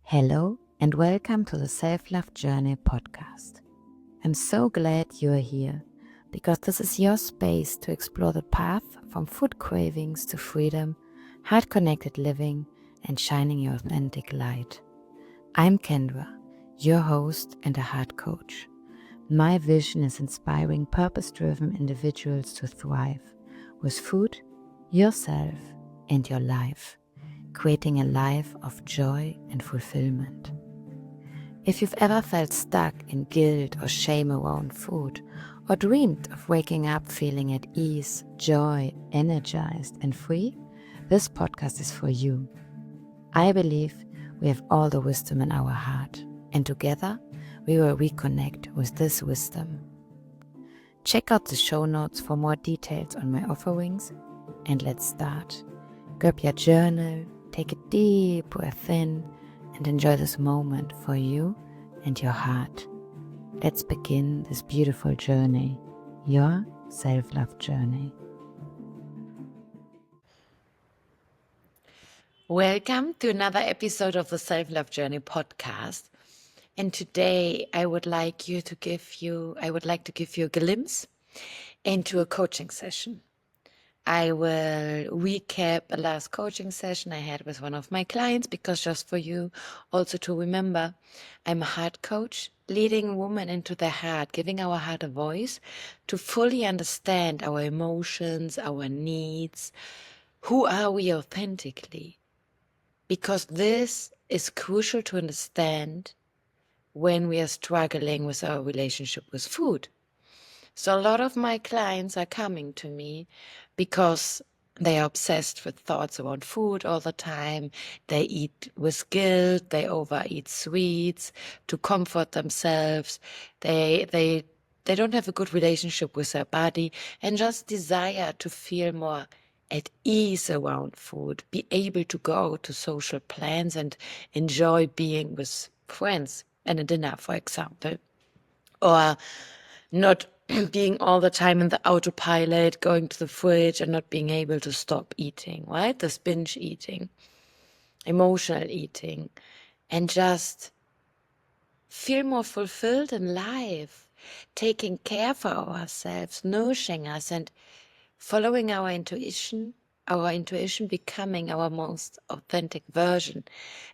Hello and welcome to the Selflove Journey Podcast. I'm so glad you're here because this is your space to explore the path from food cravings to freedom, heart-connected living, and shining your authentic light. I'm Kendra, your host and a heart coach. My vision is inspiring purpose-driven individuals to thrive with food, yourself, and your life, creating a life of joy and fulfillment. If you've ever felt stuck in guilt or shame around food, or dreamed of waking up feeling at ease, joy, energized, and free, this podcast is for you. I believe we have all the wisdom in our heart, and together we will reconnect with this wisdom. Check out the show notes for more details on my offerings, and let's start. Grab your journal, take a deep breath in, and enjoy this moment for you and your heart. Let's begin this beautiful journey, your self-love journey. Welcome to another episode of the Self-Love Journey Podcast. And today I would like to give you a glimpse into a coaching session. I will recap a last coaching session I had with one of my clients, because just for you also to remember, I'm a heart coach, leading women into their heart, giving our heart a voice to fully understand our emotions, our needs. Who are we authentically? Because this is crucial to understand when we are struggling with our relationship with food. So a lot of my clients are coming to me because they are obsessed with thoughts around food all the time. They eat with guilt. They overeat sweets to comfort themselves. They don't have a good relationship with their body and just desire to feel more at ease around food, be able to go to social plans and enjoy being with friends and a dinner, for example, or not being all the time in the autopilot, going to the fridge and not being able to stop eating, right? This binge eating, emotional eating, and just feel more fulfilled in life, taking care for ourselves, nourishing us and following our intuition becoming our most authentic version.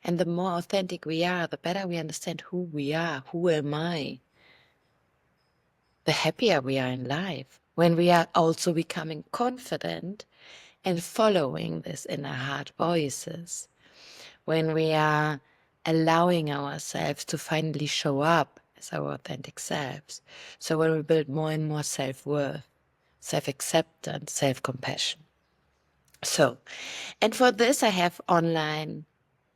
And the more authentic we are, the better we understand who we are, who am I, the happier we are in life, when we are also becoming confident and following this inner heart voices, when we are allowing ourselves to finally show up as our authentic selves. So when we build more and more self-worth, self-acceptance, self-compassion. So, and for this I have online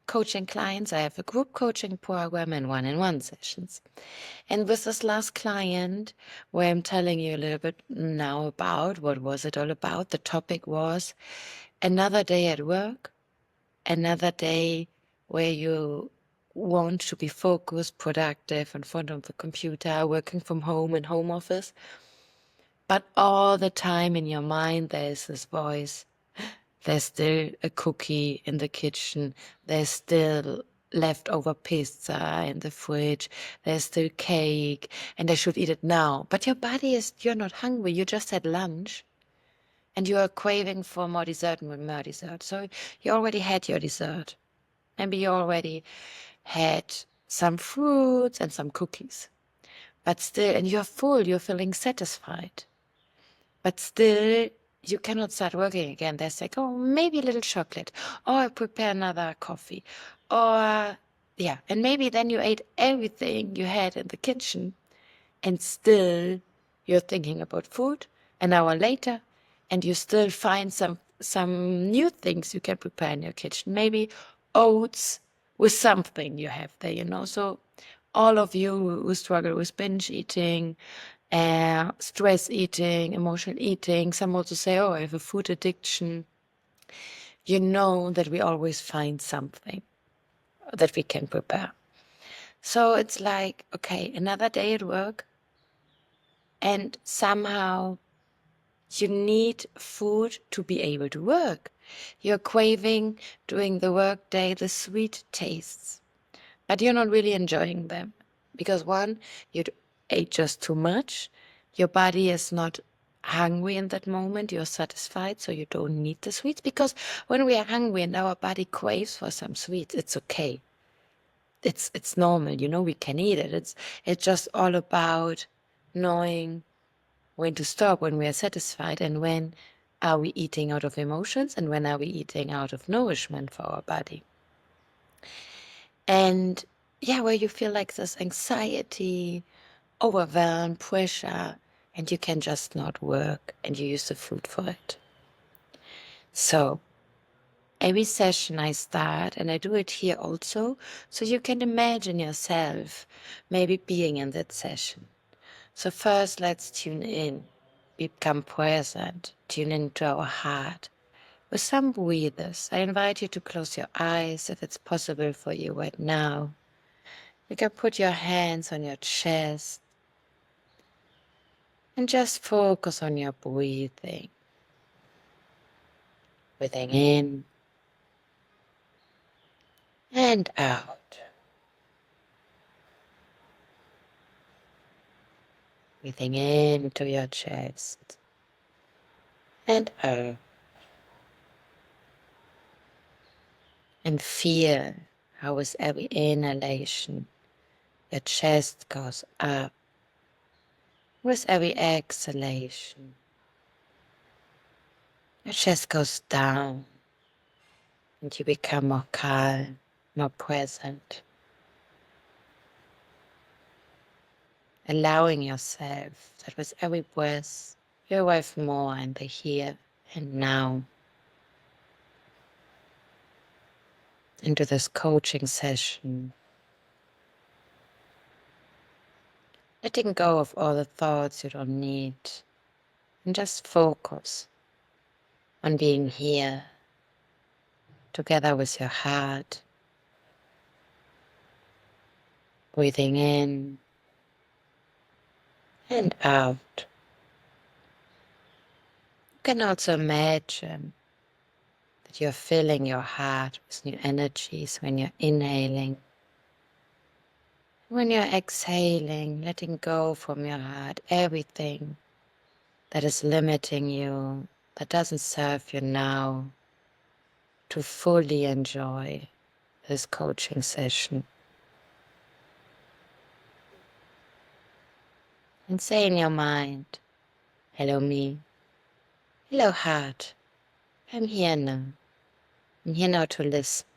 coaching clients, I have a group coaching program and one-on-one sessions. And with this last client, where I'm telling you a little bit now about what was it all about, the topic was another day at work, another day where you want to be focused, productive in front of the computer, working from home in home office. But all the time in your mind, there's this voice. There's still a cookie in the kitchen. There's still leftover pizza in the fridge. There's still cake, and I should eat it now. But you're not hungry. You just had lunch, and you are craving for more dessert and more dessert. So you already had your dessert. Maybe you already had some fruits and some cookies. But still, and you're full, you're feeling satisfied. But still, you cannot start working again. There's like, oh, maybe a little chocolate, or I prepare another coffee, or yeah. And maybe then you ate everything you had in the kitchen, and still you're thinking about food an hour later, and you still find some new things you can prepare in your kitchen. Maybe oats with something you have there. So all of you who struggle with binge eating, stress eating, emotional eating. Some also say, oh, I have a food addiction. You know that we always find something that we can prepare. So it's like, okay, another day at work, and somehow you need food to be able to work. You're craving during the work day the sweet tastes. but you're not really enjoying them. Because one, you ate just too much. Your body is not hungry in that moment. You're satisfied, so you don't need the sweets. Because when we are hungry and our body craves for some sweets, it's okay. It's normal, we can eat it. It's just all about knowing when to stop, when we are satisfied, and when are we eating out of emotions, and when are we eating out of nourishment for our body. And where you feel like this anxiety, overwhelm, pressure, and you can just not work, and you use the food for it. So every session I start, and I do it here also, so you can imagine yourself maybe being in that session. So first, let's tune in, become present, tune into our heart. With some breathers, I invite you to close your eyes if it's possible for you right now. You can put your hands on your chest and just focus on your breathing. Breathing in and out. Breathing into your chest and out. And feel how with every inhalation your chest goes up. With every exhalation your chest goes down and you become more calm, more present. Allowing yourself that with every breath you arrive more in the here and now. Into this coaching session. Letting go of all the thoughts you don't need. And just focus on being here together with your heart. Breathing in and out. You can also imagine that you're filling your heart with new energies when you're inhaling. When you're exhaling, letting go from your heart everything that is limiting you, that doesn't serve you now, to fully enjoy this coaching session. And say in your mind, hello me, hello heart, I'm here now. I'm here now to listen.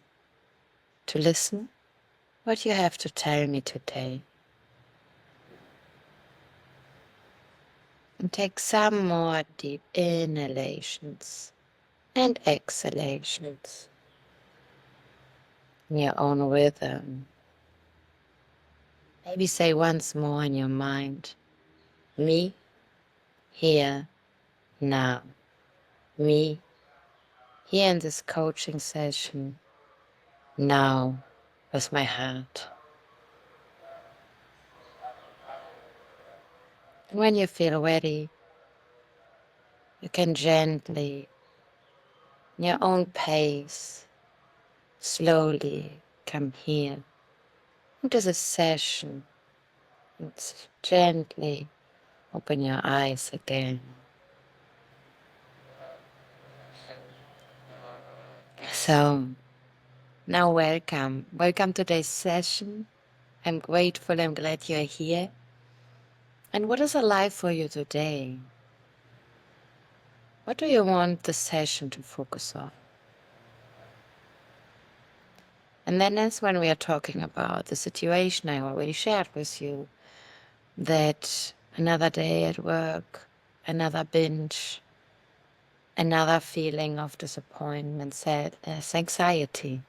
To listen what you have to tell me today. And take some more deep inhalations and exhalations in your own rhythm. Maybe say once more in your mind, me, here, now. Me, here in this coaching session, now, with my heart. And when you feel ready, you can gently, in your own pace, slowly come here into the session and gently open your eyes again. So, now welcome. Welcome to today's session. I'm grateful, I'm glad you're here. And what is alive for you today? What do you want the session to focus on? And then that's when we are talking about the situation I already shared with you, that another day at work, another binge, another feeling of disappointment, sadness, anxiety.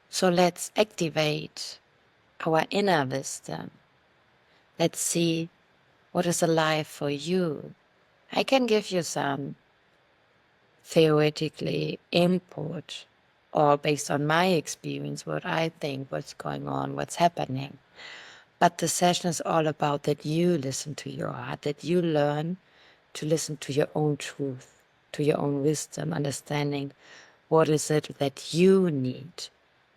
So let's activate our inner wisdom. Let's see what is alive for you. I can give you some theoretically input, or based on my experience, what I think, what's going on, what's happening. But the session is all about that you listen to your heart, that you learn to listen to your own truth, to your own wisdom, understanding what is it that you need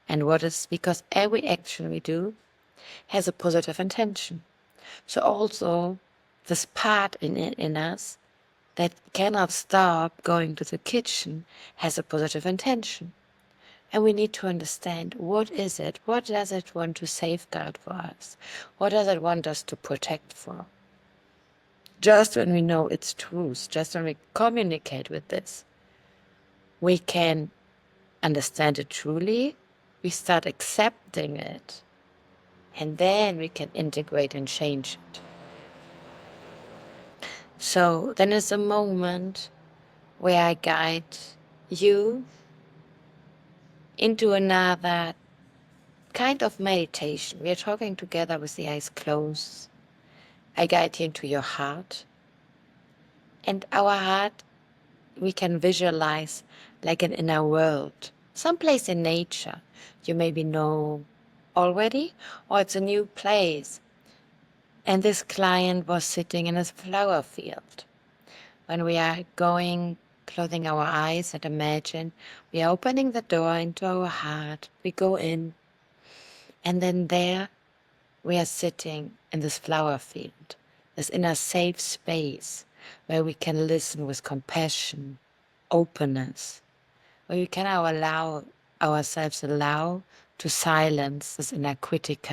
And what is, because every action we do has a positive intention. So also this part in us that cannot stop going to the kitchen has a positive intention. And we need to understand, what is it? What does it want to safeguard for us? What does it want us to protect for? Just when we know its truth, just when we communicate with this, we can understand it truly, we start accepting it, and then we can integrate and change it. So then is a moment where I guide you into another kind of meditation. We are talking together with the eyes closed. I guide you into your heart. And our heart, we can visualize like an inner world, someplace in nature. You maybe know already, or it's a new place. And this client was sitting in a flower field. When we are going, closing our eyes and imagine, we are opening the door into our heart. We go in, and then there we are sitting in this flower field, this inner safe space where we can listen with compassion, openness, where we can allow ourselves to silence this inner critic,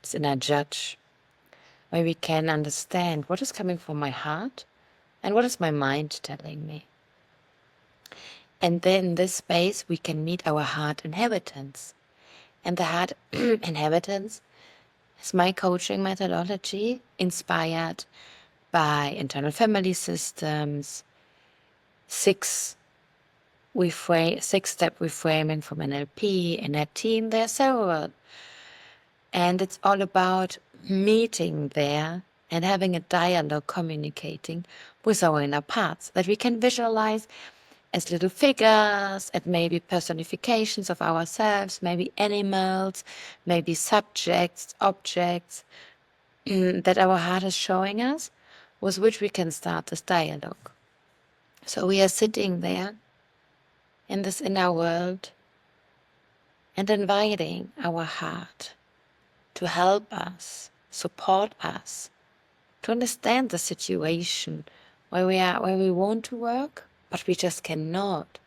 this inner judge, where we can understand what is coming from my heart and what is my mind telling me. And then in this space we can meet our heart inhabitants. And the heart inhabitants is my coaching methodology inspired by internal family systems, six-step reframing from NLP. In that team there are several. And it's all about meeting there and having a dialogue, communicating with our inner parts that we can visualize as little figures and maybe personifications of ourselves, maybe animals, maybe subjects, objects that our heart is showing us, with which we can start this dialogue. So we are sitting there in this inner world and inviting our heart to help us, support us, to understand the situation where we want to work, but we just cannot.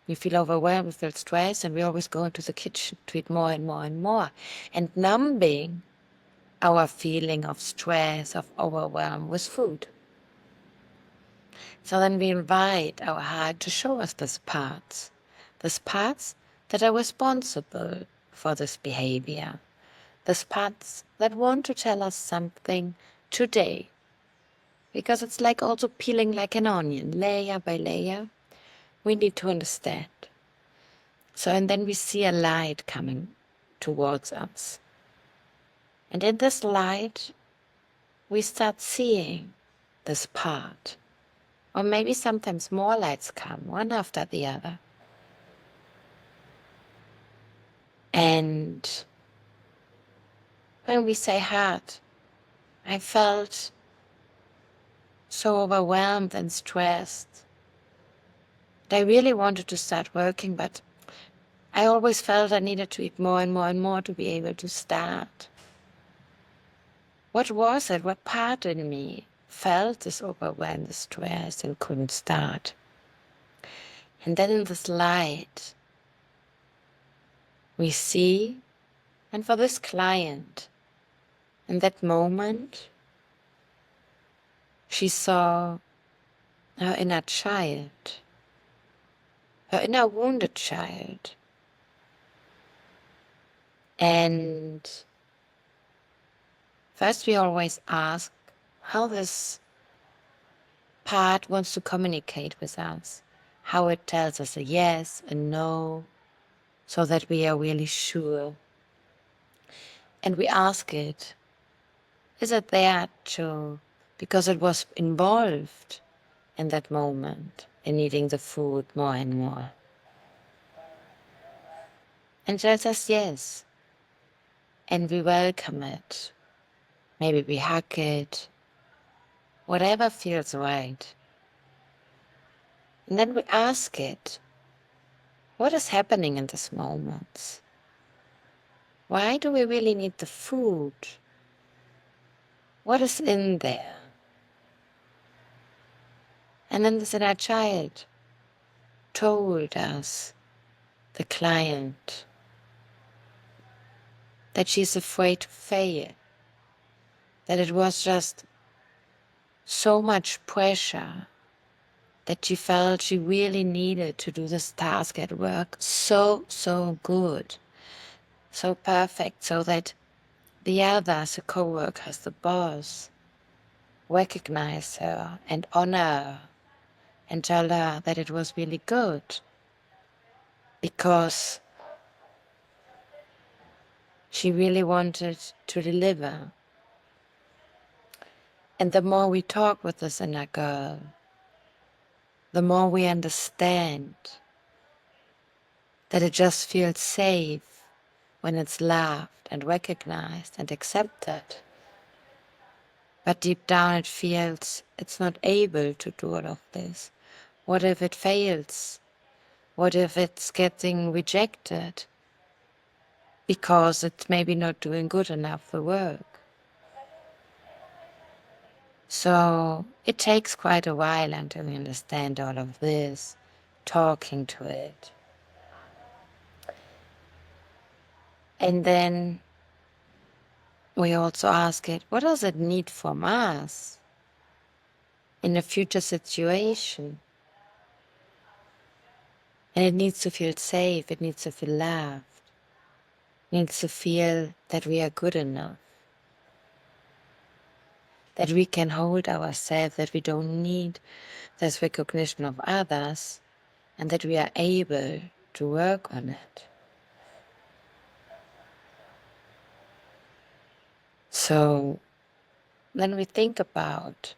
We feel overwhelmed, we feel stressed, and we always go into the kitchen to eat more and more and more, and numbing our feeling of stress, of overwhelm with food. So then we invite our heart to show us these parts that are responsible for this behavior, these parts that want to tell us something today. Because it's like also peeling like an onion, layer by layer. We need to understand. So, and then we see a light coming towards us. And in this light, we start seeing this part. Or maybe sometimes more lights come, one after the other. And when we say heart, I felt so overwhelmed and stressed. I really wanted to start working, but I always felt I needed to eat more and more and more to be able to start. What was it? What part in me felt this overwhelmed, this stress, and couldn't start? And then in this light, we see, and for this client, in that moment, she saw her inner child, her inner wounded child. And first we always ask how this part wants to communicate with us, how it tells us a yes, a no, so that we are really sure. And we ask it, is it there because it was involved in that moment, in eating the food more and more? And it tells us yes. And we welcome it. Maybe we hug it, whatever feels right. And then we ask it, what is happening in this moment? Why do we really need the food? What is in there? And then this inner child told us, the client, that she's afraid to fail, that it was just so much pressure that she felt she really needed to do this task at work so good, so perfect, so that the others, the co-workers, the boss, recognize her and honor her and tell her that it was really good because she really wanted to deliver. And the more we talk with this inner girl, the more we understand that it just feels safe when it's loved and recognized and accepted. But deep down it feels it's not able to do all of this. What if it fails? What if it's getting rejected because it's maybe not doing good enough the work? So it takes quite a while until we understand all of this, talking to it. And then we also ask it, what does it need from us in a future situation? And it needs to feel safe, it needs to feel loved, it needs to feel that we are good enough, that we can hold ourselves, that we don't need this recognition of others, and that we are able to work on it. So then we think about,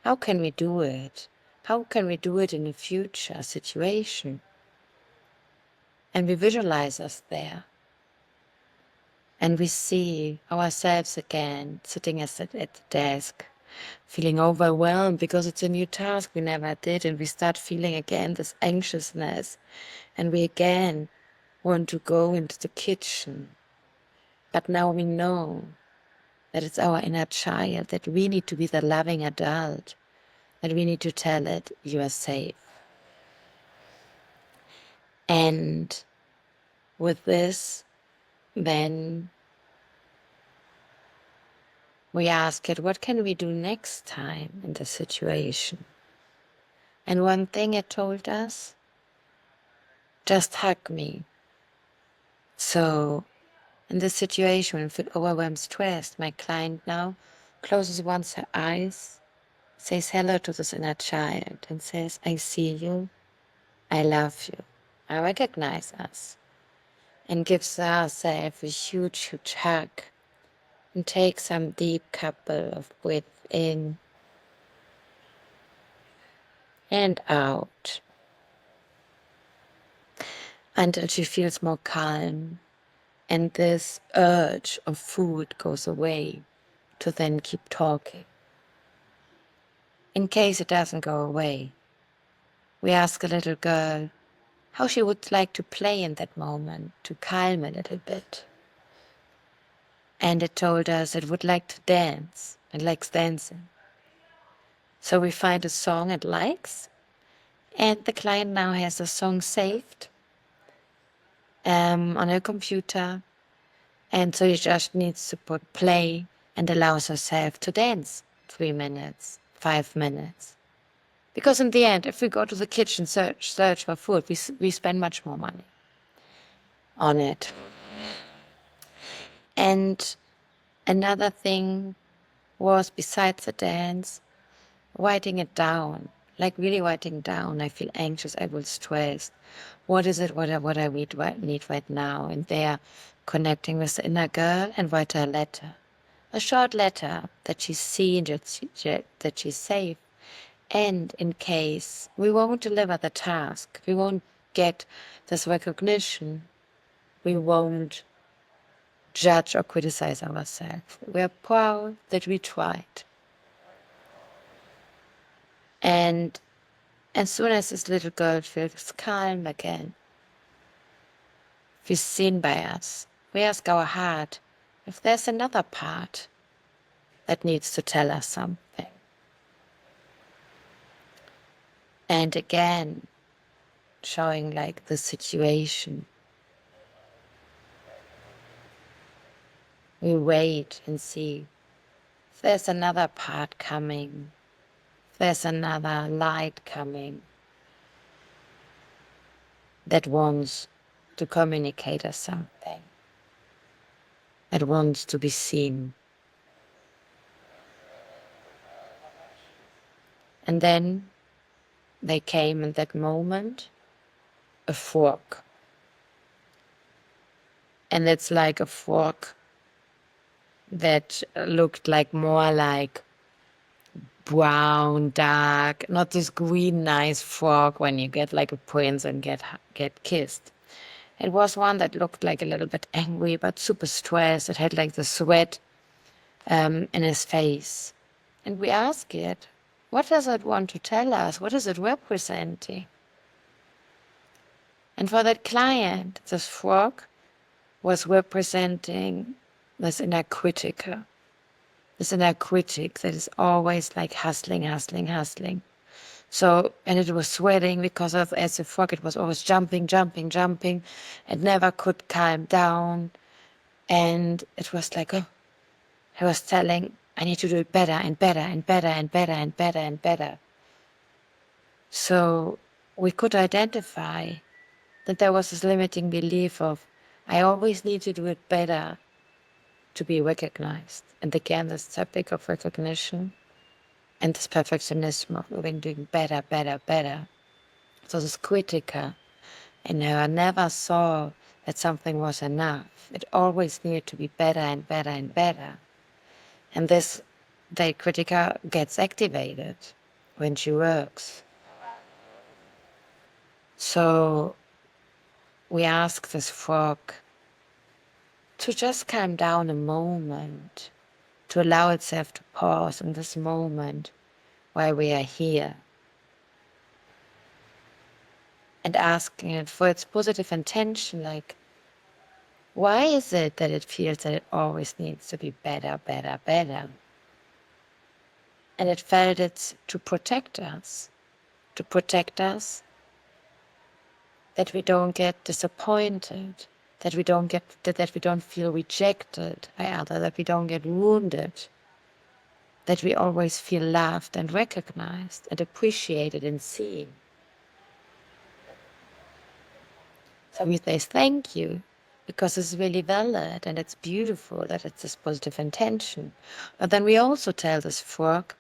how can we do it? How can we do it in a future situation? And we visualize us there. And we see ourselves again sitting at the desk, feeling overwhelmed because it's a new task we never did, and we start feeling again this anxiousness, and we again want to go into the kitchen. But now we know that it's our inner child, that we need to be the loving adult, that we need to tell it, you are safe. And with this, then we ask it, what can we do next time in the situation? And one thing it told us, just hug me. So in this situation, when I feel overwhelmed, stressed, my client now closes once her eyes, says hello to this inner child and says, I see you, I love you, I recognize us, and gives herself a huge hug and takes some deep couple of breaths in and out until she feels more calm and this urge of food goes away to then keep talking. In case it doesn't go away, we ask a little girl how she would like to play in that moment to calm a little bit. And it told us it would like to dance and likes dancing. So we find a song it likes, and the client now has a song saved on her computer, and so she just needs to put play and allows herself to dance 3 minutes, 5 minutes. Because in the end, if we go to the kitchen, search for food, we spend much more money on it. And another thing was, besides the dance, writing it down, like really writing down. I feel anxious, I will stress. What is it, what I need right now? And there, connecting with the inner girl and write her a letter. A short letter that she's seen, that she's safe. And in case we won't deliver the task, we won't get this recognition, we won't judge or criticize ourselves. We are proud that we tried. And as soon as this little girl feels calm again, she's seen by us, we ask our heart if there's another part that needs to tell us something. And again, showing like the situation. We wait and see if there's another part coming, if there's another light coming that wants to communicate us something, that wants to be seen. And then they came in that moment, a fork. And it's like a fork that looked like more like brown, dark, not this green nice fork when you get like a prince and get kissed. It was one that looked like a little bit angry, but super stressed. It had like the sweat in his face. And we asked it, what does it want to tell us? What is it representing? And for that client, this frog was representing this inner critic that is always like hustling. So, and it was sweating because as a frog, it was always jumping. It never could calm down. And it was like, oh, I was telling, I need to do it better and better. So we could identify that there was this limiting belief of, I always need to do it better to be recognized. And again, this topic of recognition and this perfectionism of doing better. So this critical in her never saw that something was enough. It always needed to be better. And this, the critical gets activated when she works. So we ask this frog to just calm down a moment, to allow itself to pause in this moment while we are here, and asking it for its positive intention, like, why is it that it feels that it always needs to be better? And it felt it's to protect us that we don't get disappointed, that we don't feel rejected by others, that we don't get wounded, that we always feel loved and recognized and appreciated and seen. So we say thank you, because it's really valid and it's beautiful that it's this positive intention. But then we also tell this frog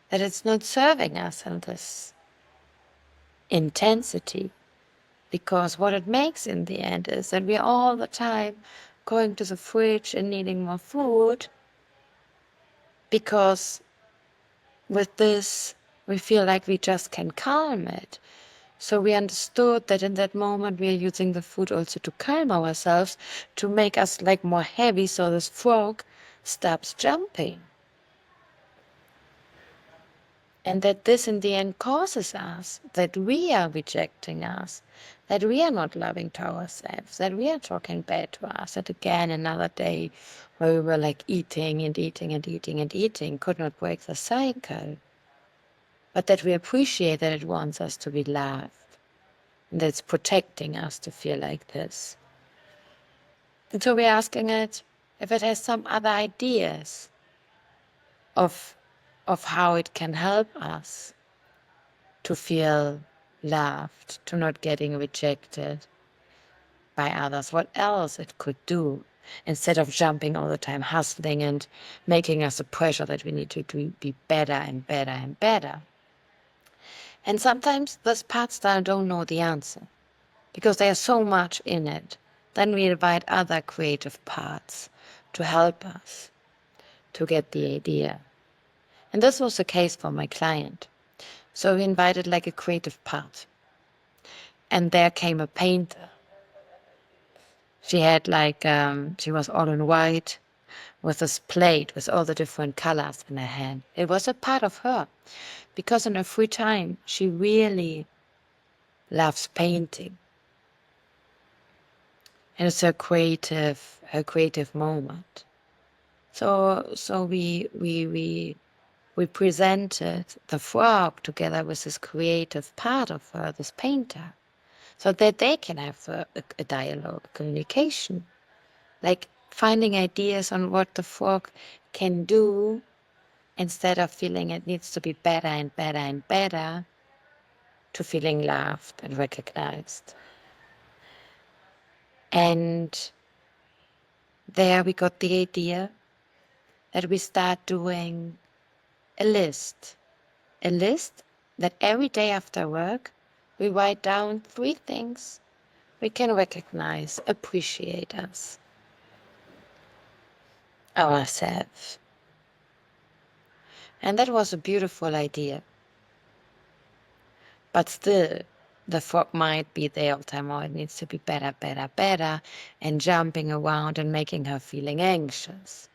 that it's not serving us in this intensity, because what it makes in the end is that we're all the time going to the fridge and needing more food, because with this we feel like we just can calm it. So we understood that in that moment we are using the food also to calm ourselves, to make us like more heavy, so this frog stops jumping. And that this in the end causes us, that we are rejecting us, that we are not loving to ourselves, that we are talking bad to us. That again, another day where we were like eating, could not break the cycle. But that we appreciate that it wants us to be loved, and that it's protecting us to feel like this. And so we're asking it if it has some other ideas of how it can help us to feel loved, to not getting rejected by others, what else it could do, instead of jumping all the time, hustling and making us a pressure that we need to be better and better. And sometimes this part style don't know the answer, because there's so much in it. Then we invite other creative parts to help us to get the idea. And this was the case for my client. So we invited like a creative part. And there came a painter. She had like, she was all in white with this plate with all the different colors in her hand. It was a part of her, because in her free time, she really loves painting. and it's her creative moment. So we presented the frog together with this creative part of her, this painter, so that they can have a dialogue, communication, like finding ideas on what the frog can do instead of feeling it needs to be better and better and better, to feeling loved and recognized. And there we got the idea that we start doing a list that every day after work we write down 3 things we can recognize, appreciate ourselves. And that was a beautiful idea. But still, the frog might be there all the time, or it needs to be better, better, better, and jumping around and making her feeling anxious.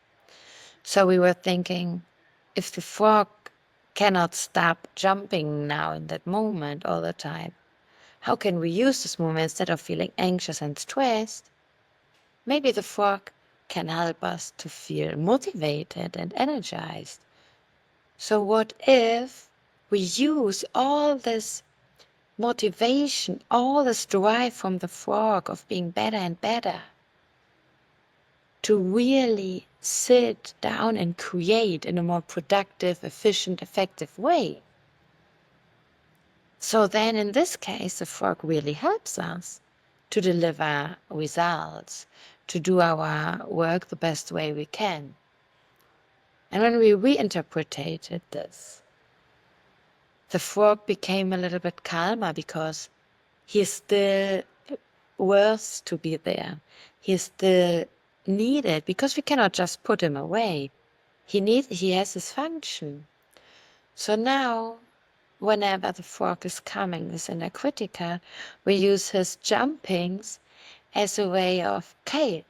So we were thinking, if the frog cannot stop jumping now in that moment all the time, how can we use this moment instead of feeling anxious and stressed? Maybe the frog can help us to feel motivated and energized. So what if we use all this motivation, all this drive from the frog of being better and better, to really sit down and create in a more productive, efficient, effective way? So then in this case, the frog really helps us to deliver results, to do our work the best way we can. And when we reinterpreted this, the frog became a little bit calmer because he's still worth to be there. He's still needed because we cannot just put him away. He has his function. So now, whenever the frog is coming with inner critic, we use his jumpings as a way of, okay,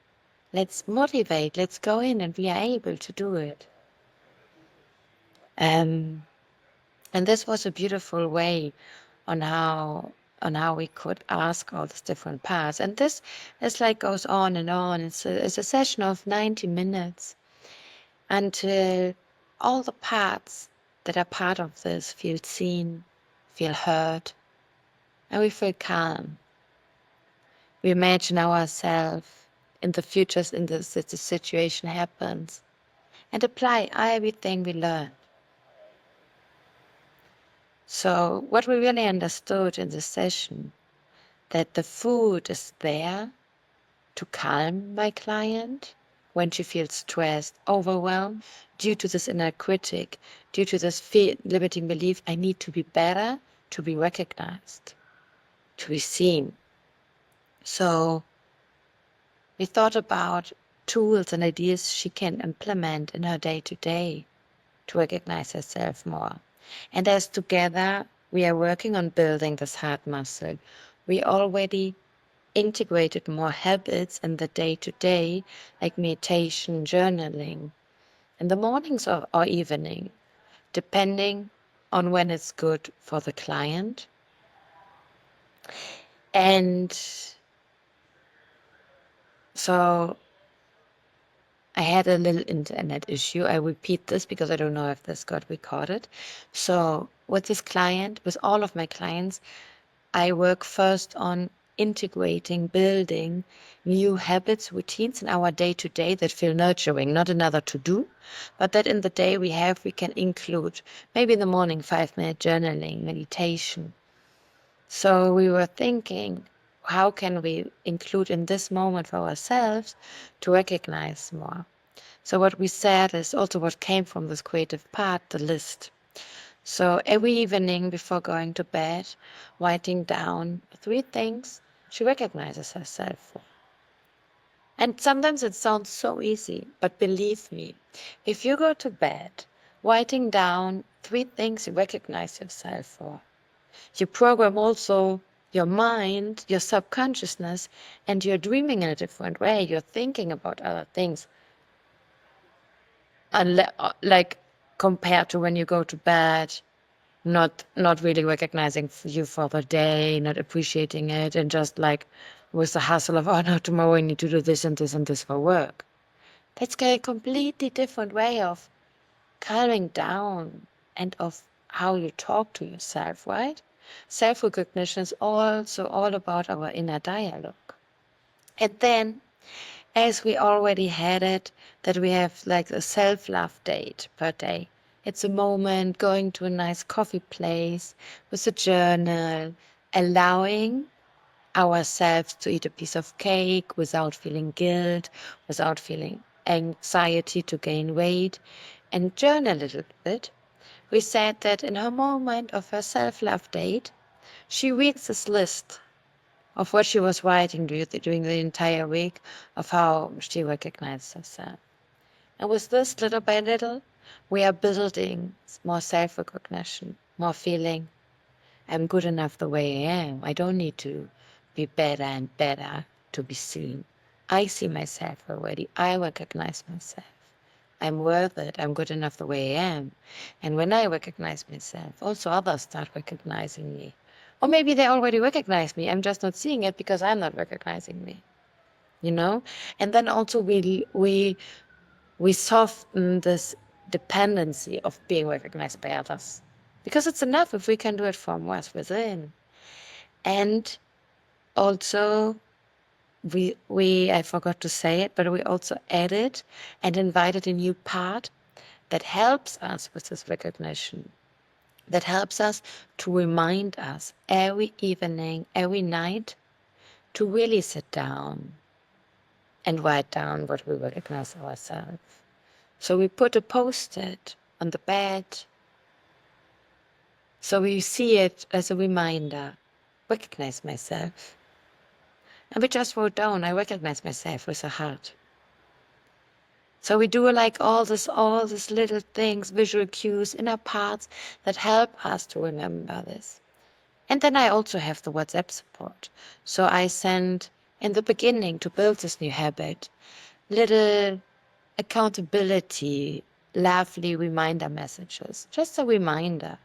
let's motivate, let's go in, and we are able to do it. And this was a beautiful way on how we could ask all these different parts. And this is like goes on and on. It's a session of 90 minutes until all the parts that are part of this feel seen, feel heard, and we feel calm. We imagine ourselves in the futures in this the situation happens, and apply everything we learned. So what we really understood in this session, that the food is there to calm my client when she feels stressed, overwhelmed, due to this inner critic, due to this limiting belief, I need to be better, to be recognized, to be seen. So we thought about tools and ideas she can implement in her day-to-day to recognize herself more. And as together we are working on building this heart muscle, we already integrated more habits in the day-to-day, like meditation, journaling, in the mornings or evening, depending on when it's good for the client. And so I had a little internet issue. I repeat this because I don't know if this got recorded. So with this client, with all of my clients, I work first on integrating, building new habits, routines in our day-to-day that feel nurturing, not another to-do, but that in the day we can include, maybe in the morning, 5-minute journaling, meditation. So we were thinking, how can we include in this moment for ourselves to recognize more? So what we said is also what came from this creative part, the list. So every evening before going to bed, writing down 3 things she recognizes herself for. And sometimes it sounds so easy, but believe me, if you go to bed writing down 3 things you recognize yourself for, you program also your mind, your subconsciousness, and you're dreaming in a different way. You're thinking about other things. Like compared to when you go to bed, not really recognizing you for the day, not appreciating it, and just like with the hustle of, oh no, tomorrow I need to do this and this and this for work. That's a completely different way of calming down and of how you talk to yourself, right? Self-recognition is also all about our inner dialogue. And then, as we already had it, that we have like a self-love date per day. It's a moment going to a nice coffee place with a journal, allowing ourselves to eat a piece of cake without feeling guilt, without feeling anxiety to gain weight, and journal a little bit. We said that in her moment of her self-love date, she reads this list of what she was writing during the entire week of how she recognized herself. And with this, little by little, we are building more self-recognition, more feeling, I'm good enough the way I am. I don't need to be better and better to be seen. I see myself already. I recognize myself. I'm worth it. I'm good enough the way I am. And when I recognize myself, also others start recognizing me. Or maybe they already recognize me. I'm just not seeing it because I'm not recognizing me. You know? And then also we soften this dependency of being recognized by others. Because it's enough if we can do it from us within. And also we I forgot to say it, but we also added and invited a new part that helps us with this recognition, that helps us to remind us every evening, every night, to really sit down and write down what we recognize ourselves. So we put a post-it on the bed, so we see it as a reminder, recognize myself. And we just wrote down, I recognize myself with a heart. So we do like all these little things, visual cues, inner parts that help us to remember this. And then I also have the WhatsApp support. So I send, in the beginning, to build this new habit, little accountability, lovely reminder messages. Just a reminder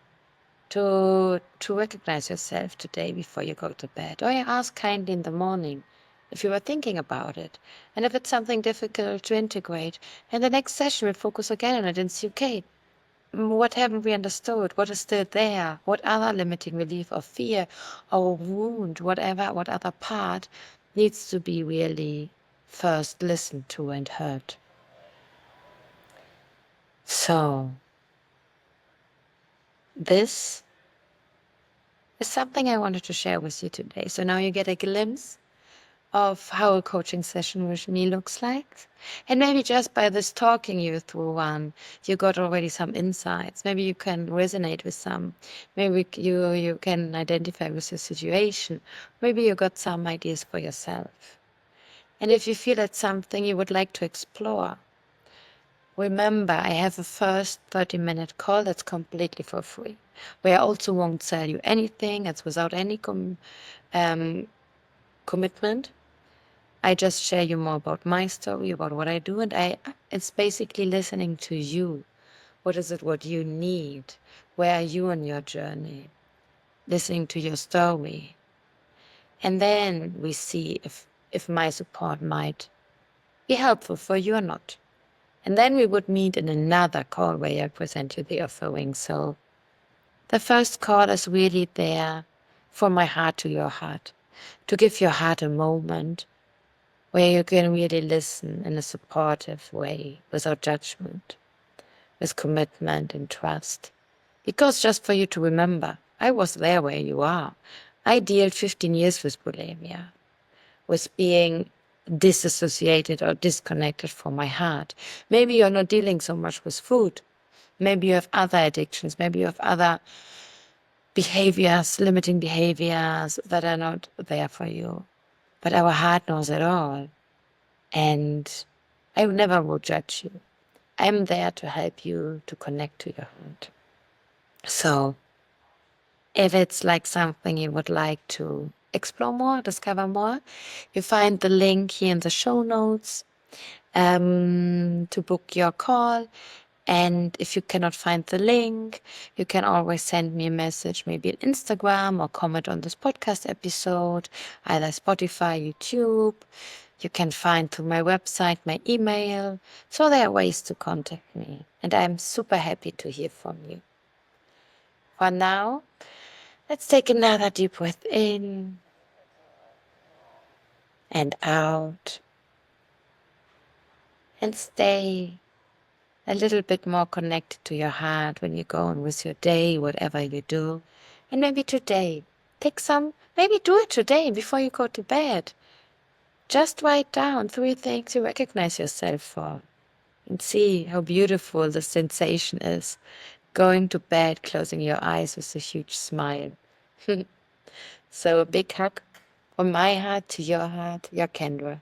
to recognize yourself today before you go to bed. Or you ask kindly in the morning if you were thinking about it. And if it's something difficult to integrate, in the next session we'll focus again on it and see, okay, what haven't we understood? What is still there? What other limiting belief or fear or wound, whatever, what other part needs to be really first listened to and heard? So, this is something I wanted to share with you today. So now you get a glimpse of how a coaching session with me looks like. And maybe just by this talking you through one, you got already some insights. Maybe you can resonate with some. Maybe you can identify with your situation. Maybe you got some ideas for yourself. And if you feel it's something you would like to explore, remember, I have a first 30-minute call that's completely for free, where I also won't sell you anything. It's without any commitment. I just share you more about my story, about what I do, and it's basically listening to you. What is it what you need? Where are you on your journey? Listening to your story. And then we see if my support might be helpful for you or not. And then we would meet in another call where I present you the offering. So the first call is really there for my heart to your heart, to give your heart a moment where you can really listen in a supportive way, without judgment, with commitment and trust. Because just for you to remember, I was there where you are. I dealt 15 years with bulimia, with being disassociated or disconnected from my heart. Maybe you're not dealing so much with food. Maybe you have other addictions. Maybe you have other behaviors, limiting behaviors that are not there for you. But our heart knows it all. And I never will judge you. I'm there to help you to connect to your heart. So if it's like something you would like to explore more, discover more, you find the link here in the show notes to book your call. And if you cannot find the link, you can always send me a message, maybe on Instagram, or comment on this podcast episode, either Spotify, YouTube. You can find through my website, my email. So there are ways to contact me. And I'm super happy to hear from you. For now, let's take another deep breath in and out. And stay a little bit more connected to your heart when you go on with your day, whatever you do. And maybe today, maybe do it today before you go to bed. Just write down 3 things you recognize yourself for and see how beautiful the sensation is. Going to bed, closing your eyes with a huge smile. So a big hug from my heart to your heart, your Kendra.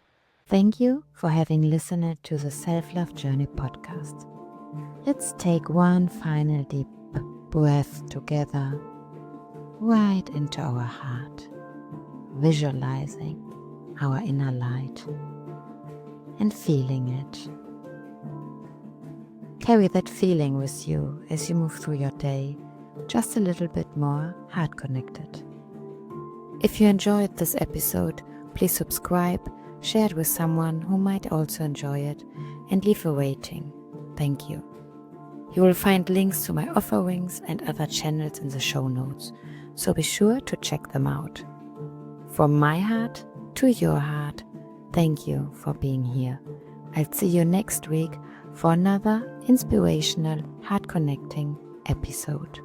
Thank you for having listened to the Self-Love Journey Podcast. Let's take one final deep breath together, right into our heart, visualizing our inner light and feeling it. Carry that feeling with you as you move through your day, just a little bit more heart connected. If you enjoyed this episode, please subscribe, share it with someone who might also enjoy it, and leave a rating. Thank you. You will find links to my offerings and other channels in the show notes, so be sure to check them out. From my heart to your heart, thank you for being here. I'll see you next week for another inspirational, heart-connecting episode.